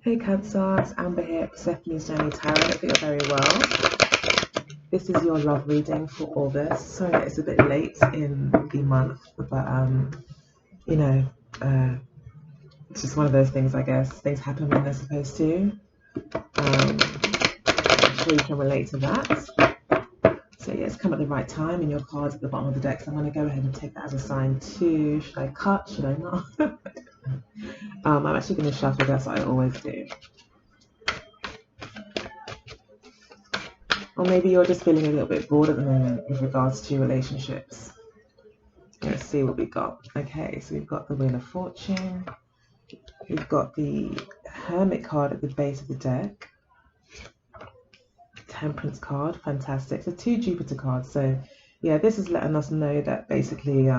Hey Cancer, it's Amber here, Persephone's Journey Tarot. I hope you're very well. This is your love reading for August. Sorry that it's a bit late in the month, but you know, it's just one of those things, I guess. Things happen when they're supposed to. I'm sure you can relate to that. So yeah, it's come at the right time, and your cards at the bottom of the deck. So I'm going to go ahead and take that as a sign too. Should I cut? Should I not? I'm actually going to shuffle. That's what I always do. Or maybe you're just feeling a little bit bored at the moment with regards to relationships. Let's see what we got. Okay, so we've got the Wheel of Fortune. We've got the Hermit card at the base of the deck. Temperance card, fantastic. So 2 Jupiter cards. So yeah, this is letting us know that basically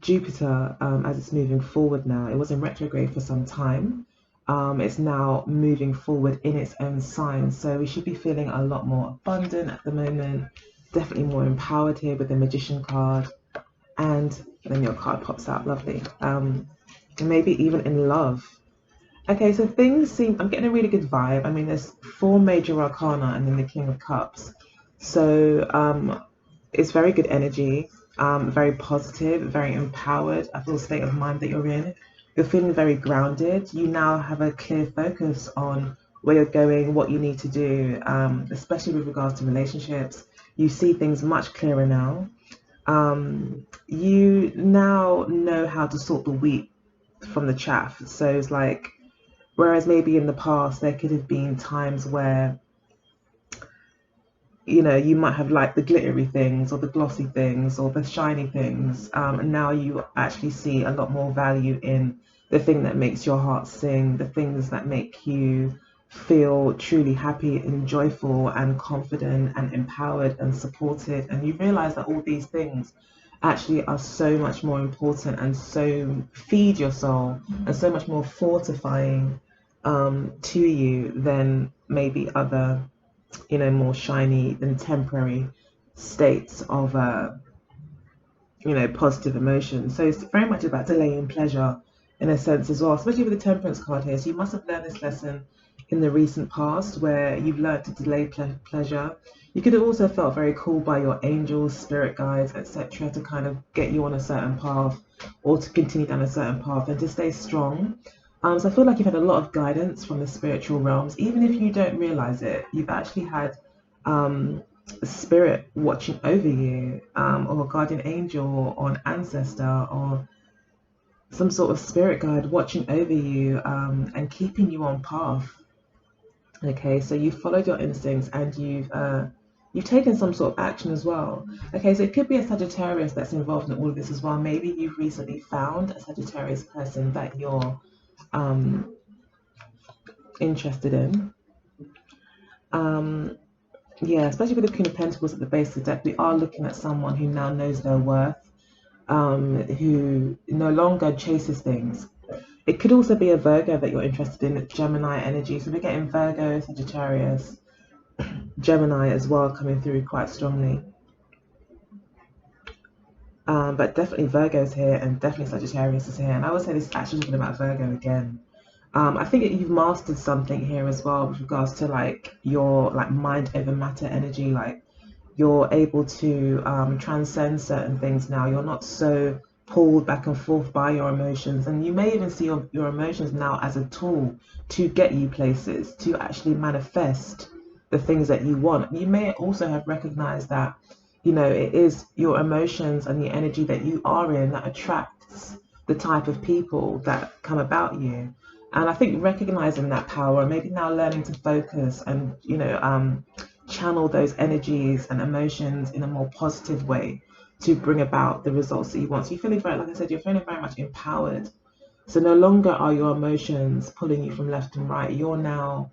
Jupiter, as it's moving forward now, it was in retrograde for some time. It's now moving forward in its own sign. So we should be feeling a lot more abundant at the moment. Definitely more empowered here with the Magician card. And then your card pops out, lovely. Maybe even in love. Okay, so things seem, I'm getting a really good vibe. I mean, there's 4 major arcana and then the King of Cups. So it's very good energy, very positive, very empowered. I feel the state of mind that you're in. You're feeling very grounded. You now have a clear focus on where you're going, what you need to do, especially with regards to relationships. You see things much clearer now. You now know how to sort the wheat from the chaff. So it's like, whereas maybe in the past there could have been times where, you know, you might have liked the glittery things or the glossy things or the shiny things, and now you actually see a lot more value in the thing that makes your heart sing, the things that make you feel truly happy and joyful and confident and empowered and supported. And you realize that all these things actually are so much more important and so feed your soul and so much more fortifying to you than maybe other, you know, more shiny and temporary states of, you know, positive emotions. So it's very much about delaying pleasure in a sense as well, especially with the Temperance card here. So you must have learned this lesson in the recent past where you've learned to delay pleasure. You could have also felt very called by your angels, spirit guides, etc., to kind of get you on a certain path or to continue down a certain path and to stay strong. So I feel like you've had a lot of guidance from the spiritual realms, even if you don't realize it. You've actually had spirit watching over you, or a guardian angel or an ancestor or some sort of spirit guide watching over you, and keeping you on path. Okay, so you followed your instincts and you've taken some sort of action as well. Okay, so it could be a Sagittarius that's involved in all of this as well. Maybe you've recently found a Sagittarius person that you're interested in. Yeah, especially with the Queen of Pentacles at the base of the deck, we are looking at someone who now knows their worth, who no longer chases things. It could also be a Virgo that you're interested in, Gemini energy. So we're getting Virgo, Sagittarius, Gemini as well coming through quite strongly. But definitely Virgo's here and definitely Sagittarius is here. And I would say this is actually talking about Virgo again. I think that you've mastered something here as well with regards to like your like mind over matter energy. Like you're able to transcend certain things now. You're not so pulled back and forth by your emotions, and you may even see your emotions now as a tool to get you places, to actually manifest the things that you want. You may also have recognized that, you know, it is your emotions and the energy that you are in that attracts the type of people that come about you. And I think recognizing that power, maybe now learning to focus and, you know, channel those energies and emotions in a more positive way to bring about the results that you want. So you're feeling very, like I said, you're feeling very much empowered. So no longer are your emotions pulling you from left and right. You're now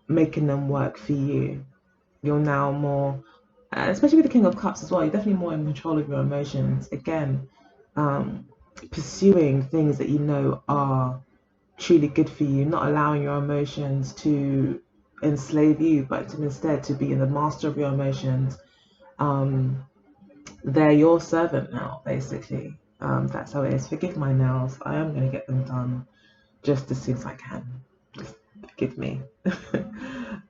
making them work for you. You're now more, especially with the King of Cups as well, you're definitely more in control of your emotions. Again, pursuing things that you know are truly good for you, not allowing your emotions to enslave you, but to instead to be the master of your emotions. They're your servant now, basically. That's how it is. Forgive my nails. I am going to get them done. just as soon as I can. Just give me.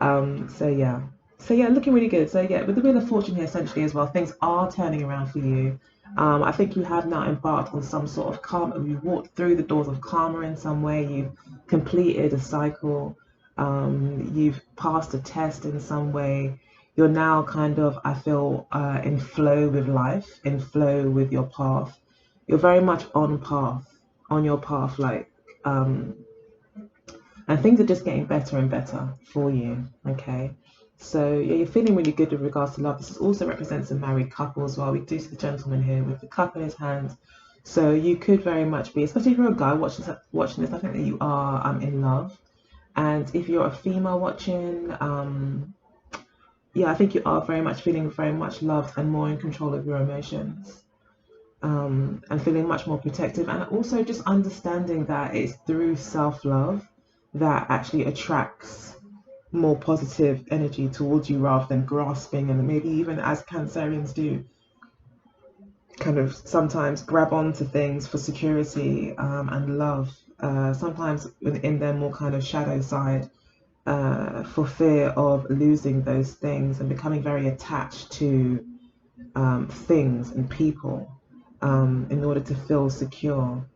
So yeah. So yeah, looking really good. So yeah, with the Wheel of Fortune here essentially as well, things are turning around for you. I think you have now embarked on some sort of karma. You walked through the doors of karma in some way. You've completed a cycle. You've passed a test in some way. You're now kind of, I feel, in flow with life, in flow with your path. You're very much on your path, like, um, and things are just getting better and better for you. Okay. So yeah, you're feeling really good with regards to love. This also represents a married couple as well. We do see the gentleman here with the cup in his hand. So you could very much be, especially if you're a guy watching this, I think that you are in love. And if you're a female watching, yeah, I think you are very much feeling very much loved and more in control of your emotions, and feeling much more protective, and also just understanding that it's through self-love that actually attracts more positive energy towards you rather than grasping, and maybe even as Cancerians do, kind of sometimes grab onto things for security, and love. Sometimes in their more kind of shadow side, for fear of losing those things and becoming very attached to things and people, in order to feel secure.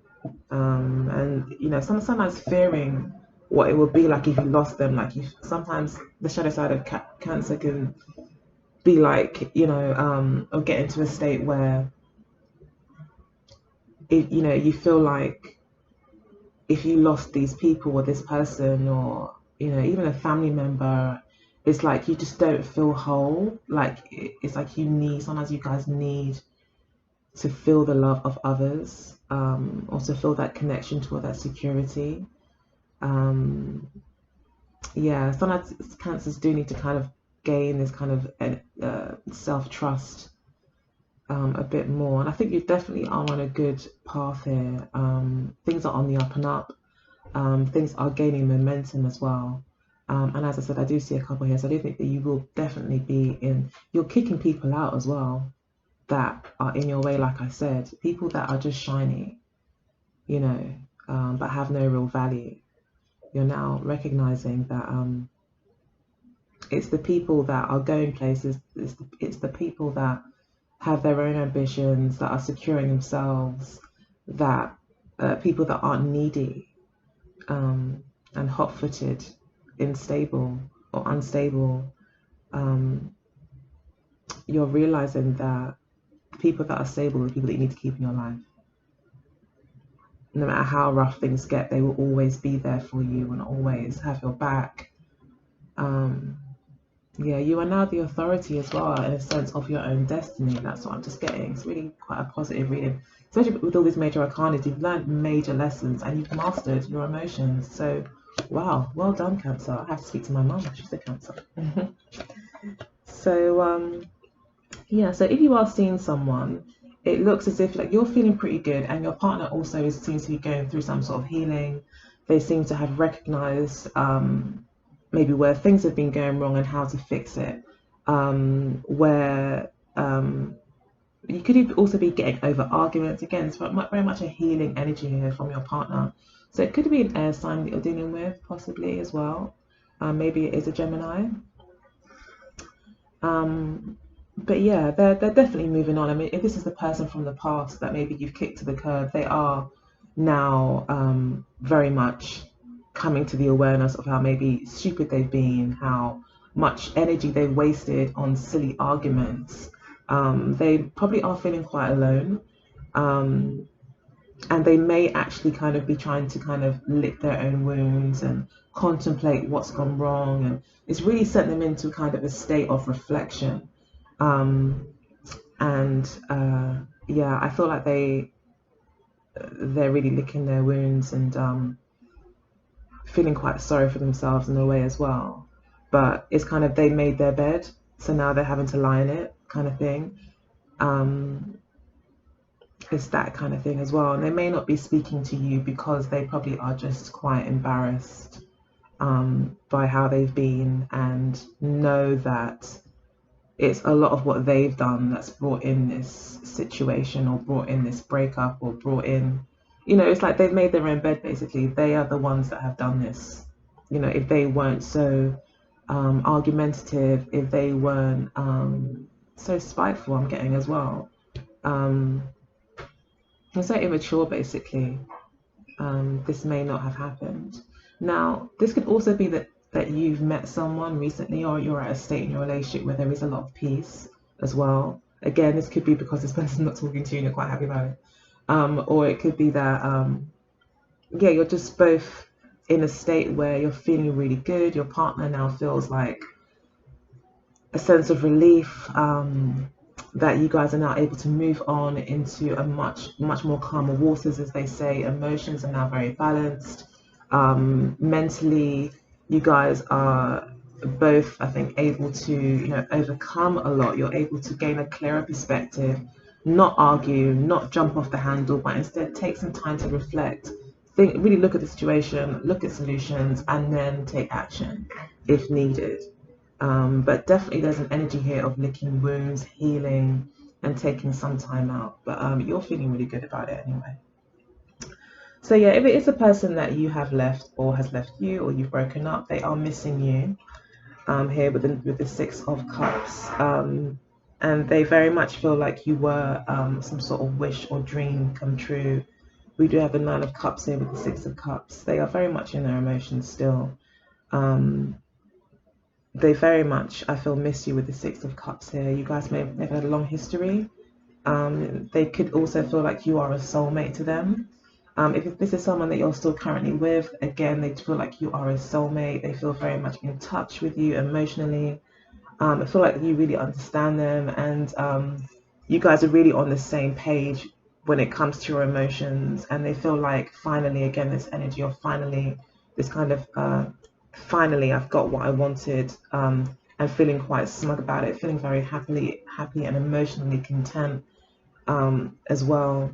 And sometimes fearing what it would be like if you lost them. Like, if sometimes the shadow side of cancer can be like, or get into a state where you feel like if you lost these people or this person, or even a family member, it's like you just don't feel whole. Like, it's like sometimes you guys need to feel the love of others, or to feel that connection to that security. Um, yeah, sometimes cancers do need to kind of gain this kind of self-trust, a bit more. And I think you definitely are on a good path here. Things are on the up and up. Things are gaining momentum as well. And as I said, I do see a couple here, so I do think that you will definitely you're kicking people out as well that are in your way, like I said, people that are just shiny, but have no real value. You're now recognizing that it's the people that are going places, it's the people that have their own ambitions, that are securing themselves, that people that aren't needy, and hot-footed, unstable or unstable. Um, you're realizing that the people that are stable are the people that you need to keep in your life. No matter how rough things get, they will always be there for you and always have your back. Um, yeah, you are now the authority as well, in a sense, of your own destiny. That's what I'm just getting. It's really quite a positive reading, especially with all these major arcana. You've learned major lessons and you've mastered your emotions. So, wow, well done, Cancer. I have to speak to my mum. She's a Cancer. So, yeah, so if you are seeing someone, it looks as if like you're feeling pretty good, and your partner also seems to be going through some sort of healing. They seem to have recognized, maybe where things have been going wrong and how to fix it. Where you could also be getting over arguments. Again, it's very much a healing energy here from your partner. So it could be an air sign that you're dealing with, possibly as well. Maybe it is a Gemini. But yeah, they're definitely moving on. I mean, if this is the person from the past that maybe you've kicked to the curb, they are now very much coming to the awareness of how maybe stupid they've been, how much energy they've wasted on silly arguments. They probably are feeling quite alone. Um, and they may actually kind of be trying to kind of lick their own wounds and contemplate what's gone wrong, and it's really sent them into kind of a state of reflection. um, and yeah, I feel like they're really licking their wounds and feeling quite sorry for themselves in a way as well, but it's kind of they made their bed, so now they're having to lie in it, kind of thing. um, it's that kind of thing as well. And they may not be speaking to you because they probably are just quite embarrassed, by how they've been, and know that it's a lot of what they've done that's brought in this situation, or brought in this breakup, or brought in you know, it's like they've made their own bed basically. They are the ones that have done this. You know, if they weren't so argumentative, if they weren't so spiteful, I'm getting as well. Um, and so immature basically. This may not have happened. Now, this could also be that you've met someone recently, or you're at a state in your relationship where there is a lot of peace as well. Again, this could be because this person's not talking to you and you're quite happy about it. Or it could be that yeah, you're just both in a state where you're feeling really good. Your partner now feels like a sense of relief, that you guys are now able to move on into a much more calmer waters, as they say. Emotions are now very balanced. Mentally, you guys are both, I think, able to, you know, overcome a lot. You're able to gain a clearer perspective, not argue, not jump off the handle, but instead take some time to reflect, think, really look at the situation, look at solutions, and then take action if needed. But definitely there's an energy here of licking wounds, healing, and taking some time out. But you're feeling really good about it anyway. So yeah, if it is a person that you have left or has left you or you've broken up, they are missing you here with the Six of Cups. And they very much feel like you were some sort of wish or dream come true. We do have the Nine of Cups here with the Six of Cups. They are very much in their emotions still. Um, they very much, I feel, miss you with the Six of Cups here. You guys may have had a long history. They could also feel like you are a soulmate to them. If this is someone that you're still currently with, again, they feel like you are a soulmate. They feel very much in touch with you emotionally. I feel like you really understand them, and you guys are really on the same page when it comes to your emotions. And they feel like finally, again, this energy of finally, this kind of finally, I've got what I wanted, and feeling quite smug about it, feeling very happy and emotionally content as well.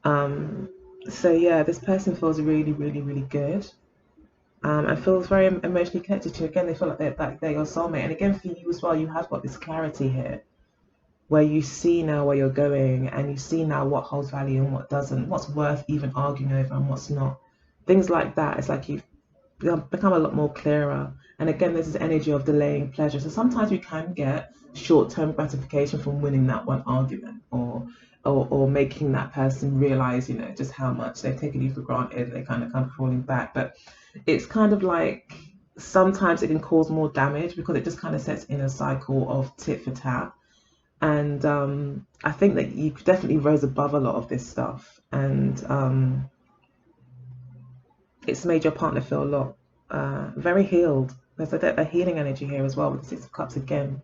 Um, so yeah, this person feels really, really, really good. And feels very emotionally connected to you. Again, they feel like they're your soulmate. And again, for you as well, you have got this clarity here where you see now where you're going, and you see now what holds value and what doesn't, what's worth even arguing over and what's not. Things like that. It's like you've become a lot more clearer. And again, there's this energy of delaying pleasure. So sometimes we can get short-term gratification from winning that one argument, or making that person realize, you know, just how much they've taken you for granted. They kind of come crawling back. But it's kind of like sometimes it can cause more damage because it just kind of sets in a cycle of tit for tat. And I think that you definitely rose above a lot of this stuff, and it's made your partner feel a lot very healed. There's a healing energy here as well with the Six of Cups again.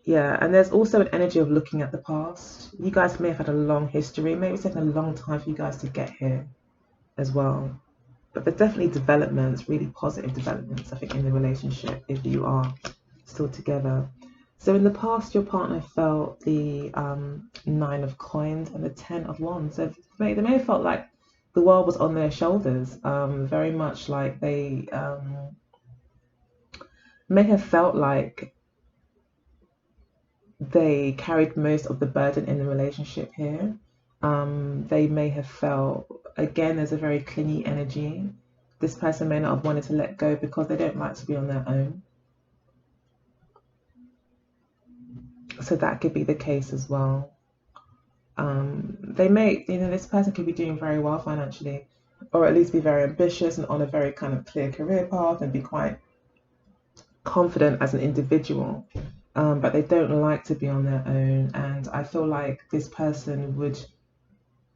Yeah, and there's also an energy of looking at the past. You guys may have had a long history. Maybe it's taken a long time for you guys to get here as well. But there's definitely developments, really positive developments, I think, in the relationship if you are still together. So in the past, your partner felt the Nine of Coins and the Ten of Wands. So they may have felt like the world was on their shoulders, very much like they may have felt like they carried most of the burden in the relationship here. They may have felt, again, there's a very clingy energy. This person may not have wanted to let go because they don't like to be on their own. So that could be the case as well. They may, you know, this person could be doing very well financially, or at least be very ambitious and on a very kind of clear career path and be quite confident as an individual. But they don't like to be on their own. And I feel like this person would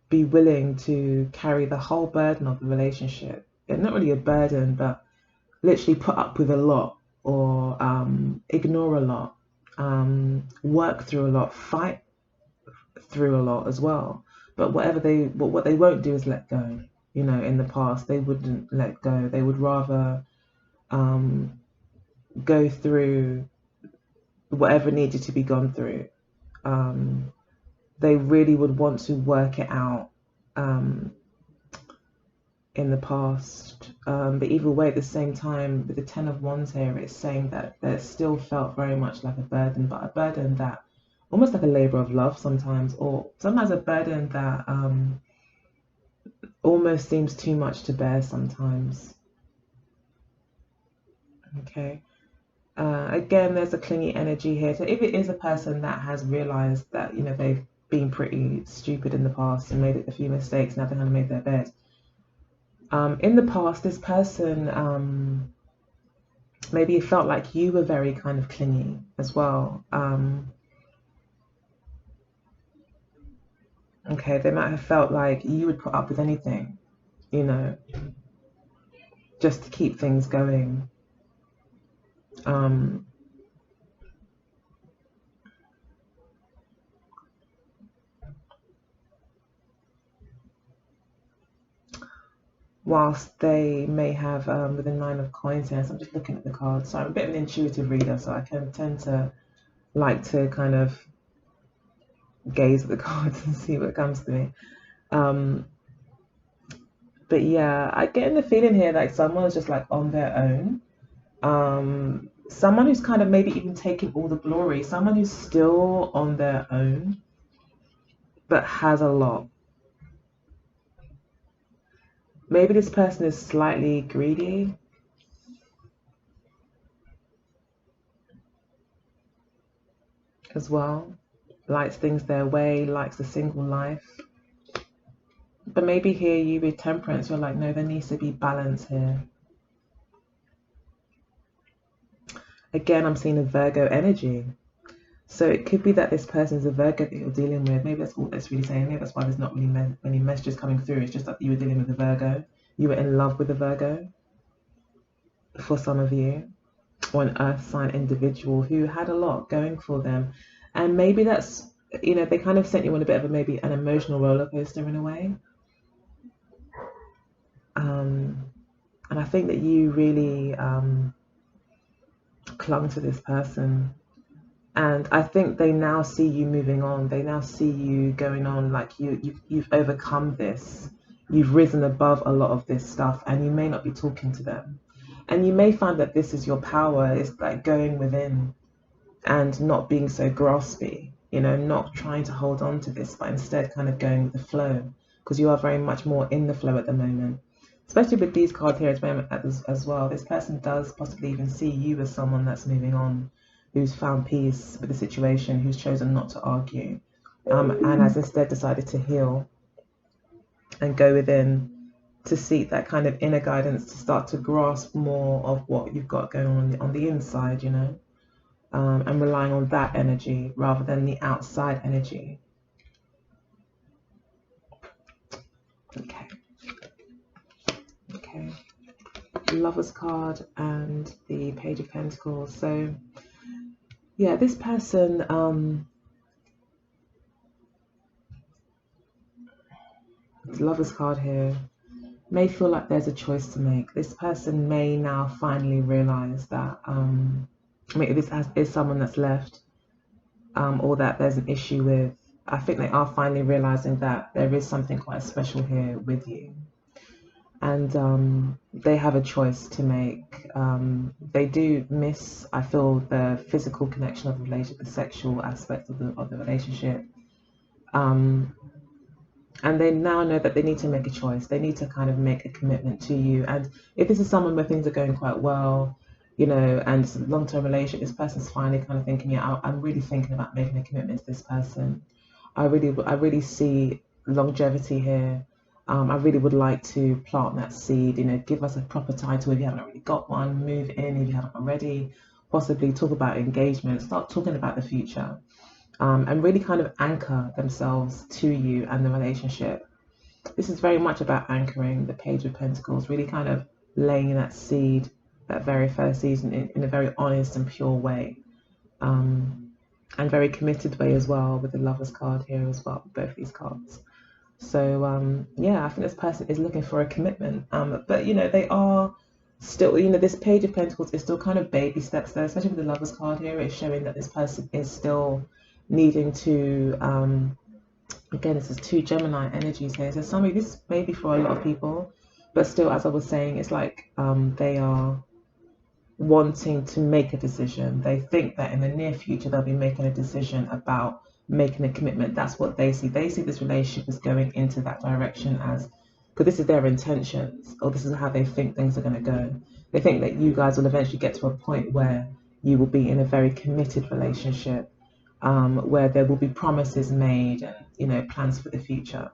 be willing to carry the whole burden of the relationship. And not really a burden, but literally put up with a lot, or ignore a lot, work through a lot, fight through a lot as well. But what they won't do is let go. You know, in the past they wouldn't let go. They would rather go through whatever needed to be gone through. They really would want to work it out in the past. But either way, at the same time, with the Ten of Wands here, it's saying that they still felt very much like a burden, but a burden that almost like a labor of love sometimes, or sometimes a burden that almost seems too much to bear sometimes. Okay. Again, there's a clingy energy here. So if it is a person that has realized that, they've been pretty stupid in the past and made a few mistakes, now they kind of made their bed. In the past, this person maybe it felt like you were very kind of clingy as well. Okay, they might have felt like you would put up with anything, you know, just to keep things going. Um, whilst they may have with the Nine of Coins here, so I'm just looking at the cards. So I'm a bit of an intuitive reader, so I can tend to like to kind of gaze at the cards and see what comes to me. Um, but yeah, I get in the feeling here like someone's just like on their own. Someone who's kind of maybe even taking all the glory, someone who's still on their own, but has a lot. Maybe this person is slightly greedy as well, likes things their way, likes a single life. But maybe here you with temperance, you're like, no, there needs to be balance here. Again, I'm seeing a Virgo energy. So it could be that this person is a Virgo that you're dealing with. Maybe that's all that's really saying. Maybe that's why there's not really many messages coming through. It's just that you were dealing with a Virgo. You were in love with a Virgo for some of you, or an earth sign individual who had a lot going for them. And maybe that's, they kind of sent you on a bit of maybe an emotional roller coaster in a way. And I think that you really clung to this person. And I think they now see you moving on. They now see you going on, like you've overcome this. You've risen above a lot of this stuff, and you may not be talking to them. And you may find that this is your power, is like going within and not being so graspy, not trying to hold on to this, but instead kind of going with the flow, because you are very much more in the flow at the moment. Especially with these cards here as well. This person does possibly even see you as someone that's moving on, who's found peace with the situation, who's chosen not to argue, and has instead decided to heal and go within to seek that kind of inner guidance to start to grasp more of what you've got going on the inside, and relying on that energy rather than the outside energy. Okay. Okay. Lover's card and the Page of Pentacles. So, yeah, this person, Lover's card here, may feel like there's a choice to make. This person may now finally realize that, if this is someone that's left, or that there's an issue with, I think they are finally realizing that there is something quite special here with you. And they have a choice to make. They do miss, I feel, the physical connection of the relationship, the sexual aspect of the relationship. And they now know that they need to make a choice. They need to kind of make a commitment to you. And if this is someone where things are going quite well, and it's a long-term relationship, this person's finally kind of thinking, yeah, I'm really thinking about making a commitment to this person. I really see longevity here. I really would like to plant that seed, give us a proper title if you haven't already got one, move in if you haven't already, possibly talk about engagement, start talking about the future. And really kind of anchor themselves to you and the relationship. This is very much about anchoring, the Page of Pentacles, really kind of laying that seed, that very first season in a very honest and pure way. And very committed way as well, with the Lover's card here as well, both these cards. So yeah, I think this person is looking for a commitment. But they are still, this Page of Pentacles is still kind of baby steps there, especially with the Lover's card here. It's showing that this person is still needing to, again, this is two Gemini energies here. So this may be for a lot of people, but still, as I was saying, it's like they are wanting to make a decision. They think that in the near future they'll be making a decision about making a commitment. That's what they see. They see this relationship as going into that direction, as because this is their intentions, or this is how they think things are going to go. They think that you guys will eventually get to a point where you will be in a very committed relationship, where there will be promises made and, you know, plans for the future.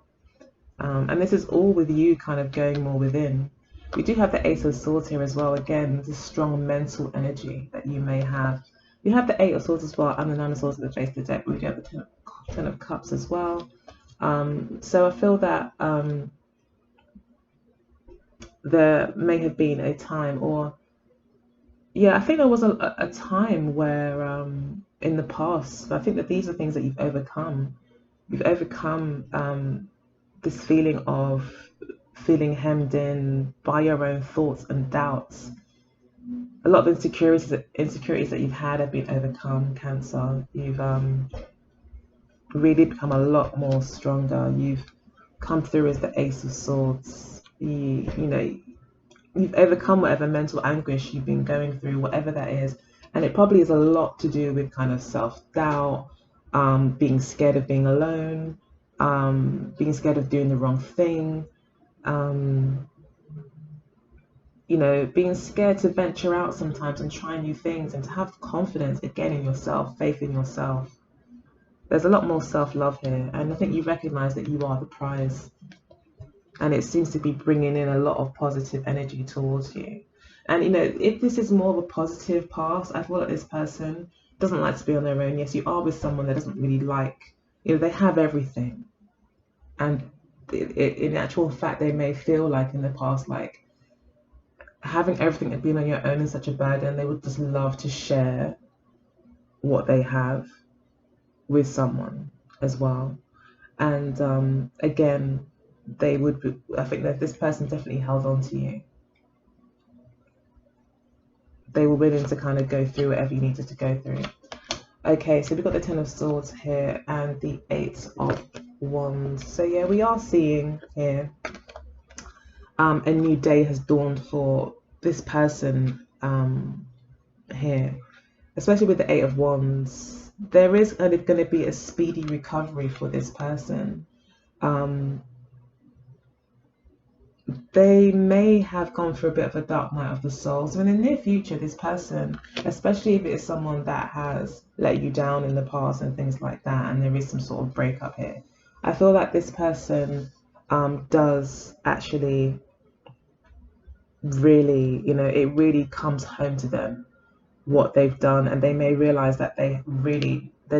And this is all with you kind of going more within. We do have the Ace of Swords here as well. Again, this strong mental energy that you may have. You have the Eight of Swords as well, and the Nine of Swords at the face of the deck. We do have the Ten of Cups as well. So I feel that there may have been a time, or yeah, I think there was a time where in the past, I think that these are things that you've overcome. You've overcome this feeling of feeling hemmed in by your own thoughts and doubts. A lot of insecurities that you've had have been overcome, Cancer. You've really become a lot more stronger. You've come through as the Ace of Swords. You know, you've overcome whatever mental anguish you've been going through, whatever that is. And it probably is a lot to do with kind of self-doubt, being scared of being alone, being scared of doing the wrong thing, you know, being scared to venture out sometimes and try new things, and to have confidence again in yourself, faith in yourself. There's a lot more self-love here, and I think you recognize that you are the prize, and it seems to be bringing in a lot of positive energy towards you. And you know, if this is more of a positive past, I feel like this person doesn't like to be on their own. Yes, you are with someone that doesn't really like, you know, they have everything, and in actual fact, they may feel like in the past, like having everything and being on your own is such a burden. They would just love to share what they have with someone as well. And again, they would be, I think that this person definitely held on to you. They were willing to kind of go through whatever you needed to go through. Okay, so we've got the Ten of Swords here and the Eight of Wands. So yeah, we are seeing here a new day has dawned for this person here, especially with the Eight of Wands. There is going to be a speedy recovery for this person. They may have gone through a bit of a dark night of the soul. So in the near future, this person, especially if it is someone that has let you down in the past and things like that, and there is some sort of breakup here, I feel like this person does actually really, you know, it really comes home to them what they've done, and they may realize that they're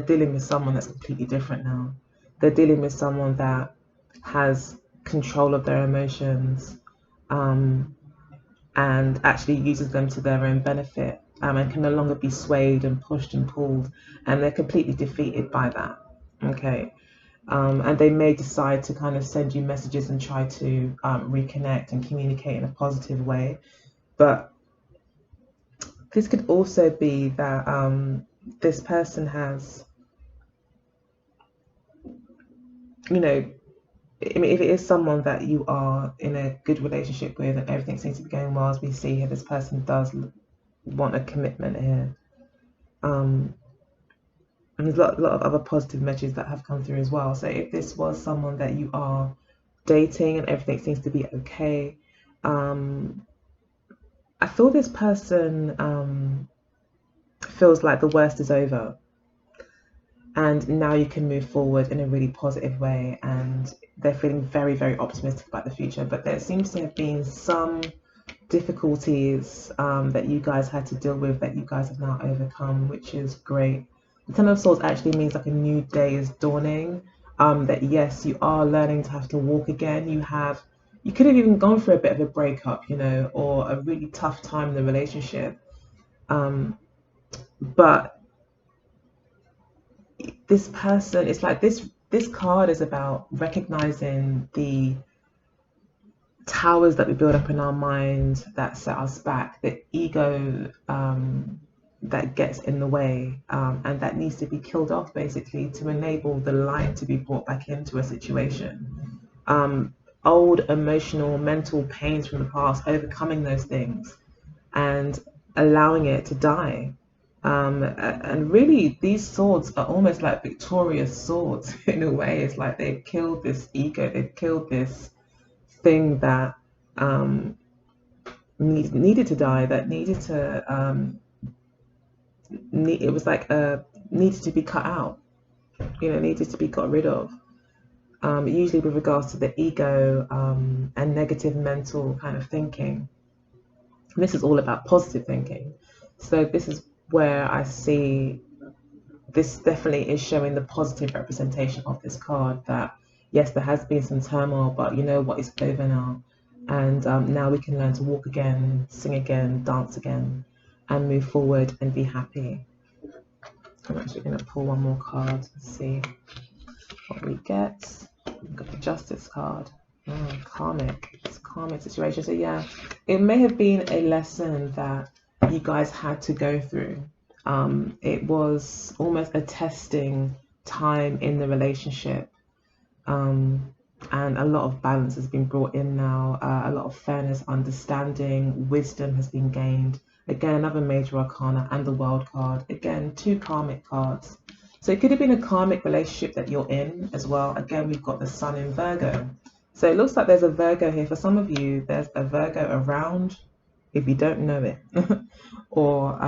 dealing with someone that's completely different now. They're dealing with someone that has control of their emotions, and actually uses them to their own benefit, and can no longer be swayed and pushed and pulled, and they're completely defeated by that. Okay. And they may decide to kind of send you messages and try to reconnect and communicate in a positive way. But this could also be that this person has, you know, I mean, if it is someone that you are in a good relationship with and everything seems to be going well, as we see here, this person does want a commitment here. And there's a lot of other positive messages that have come through as well. So if this was someone that you are dating and everything seems to be okay, I feel this person feels like the worst is over, and now you can move forward in a really positive way, and they're feeling very, very optimistic about the future. But there seems to have been some difficulties that you guys had to deal with that you guys have now overcome, which is great. The Ten of Swords actually means like a new day is dawning, that yes, you are learning to have to walk again. You could have even gone through a bit of a breakup, you know, or a really tough time in the relationship, but this person, it's like this card is about recognizing the towers that we build up in our mind that set us back, the ego that gets in the way, and that needs to be killed off basically to enable the light to be brought back into a situation. Old emotional, mental pains from the past, overcoming those things and allowing it to die. And really, these swords are almost like victorious swords in a way. It's like they've killed this ego, they've killed this thing that um, needed to die, that needed to, it was like needed to be cut out, needed to be got rid of. Usually with regards to the ego and negative mental kind of thinking. And this is all about positive thinking. So this is where I see this definitely is showing the positive representation of this card, that yes, there has been some turmoil, but you know what, it's over now. And now we can learn to walk again, sing again, dance again, and move forward and be happy. I'm actually going to pull one more card to see what we get. We've got the Justice card. Karmic. It's a karmic situation. So yeah, it may have been a lesson that you guys had to go through. It was almost a testing time in the relationship. And a lot of balance has been brought in now. A lot of fairness, understanding, wisdom has been gained. Again, another major arcana and the world card. Again, two karmic cards. So it could have been a karmic relationship that you're in as well. Again, we've got the sun in Virgo. So it looks like there's a Virgo here. For some of you, there's a Virgo around if you don't know it. Or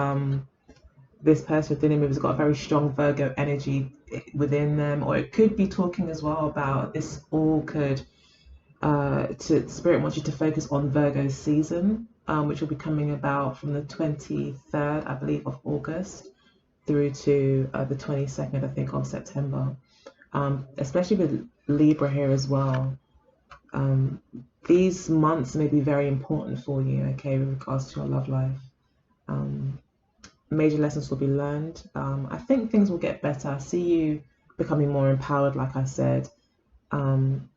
this person you're dealing with has got a very strong Virgo energy within them. Or it could be talking as well about this all could, Spirit wants you to focus on Virgo's season, which will be coming about from the 23rd, I believe, of August through to the 22nd, I think, of September. Especially with Libra here as well. These months may be very important for you, okay, with regards to your love life. Major lessons will be learned. I think things will get better. I see you becoming more empowered, like I said. And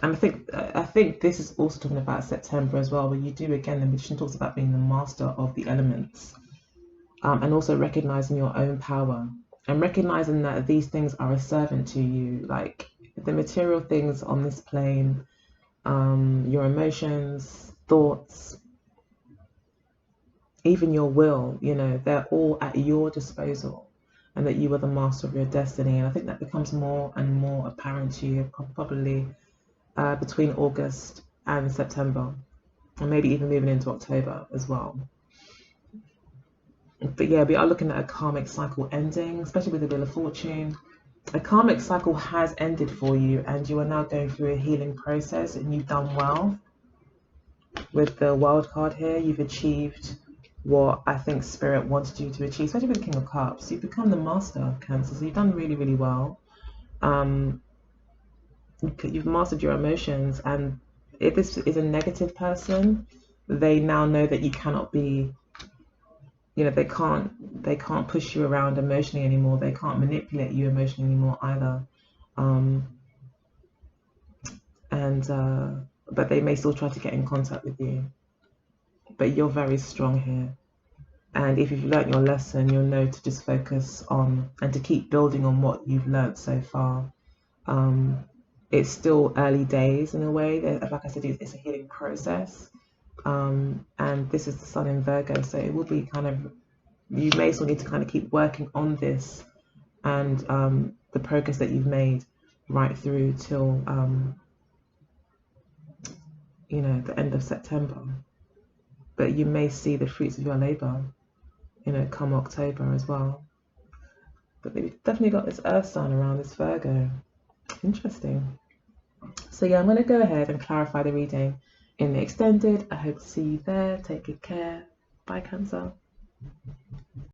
I think this is also talking about September as well, where you do, again, the magician talks about being the master of the elements. And also recognizing your own power and recognizing that these things are a servant to you, like the material things on this plane, your emotions, thoughts, even your will, they're all at your disposal, and that you are the master of your destiny. And I think that becomes more and more apparent to you probably between August and September, and maybe even moving into October as well. But yeah, we are looking at a karmic cycle ending, especially with the Wheel of Fortune. A karmic cycle has ended for you, and you are now going through a healing process, and you've done well. With the World card here, you've achieved what I think Spirit wanted you to achieve, especially with the King of Cups. You've become the master of Cancer, so you've done really, really well. You've mastered your emotions, and if this is a negative person, they now know that you cannot be, they can't push you around emotionally anymore. They can't manipulate you emotionally anymore either. But they may still try to get in contact with you. But you're very strong here. And if you've learnt your lesson, you'll know to just focus on and to keep building on what you've learnt so far. It's still early days in a way. Like I said, it's a healing process. And this is the sun in Virgo, so it will be kind of, you may still need to kind of keep working on this and the progress that you've made right through till the end of September. But you may see the fruits of your labor, come October as well. But we've definitely got this earth sign around this Virgo. Interesting. So yeah, I'm going to go ahead and clarify the reading in the extended. I hope to see you there. Take good care. Bye, Cancer.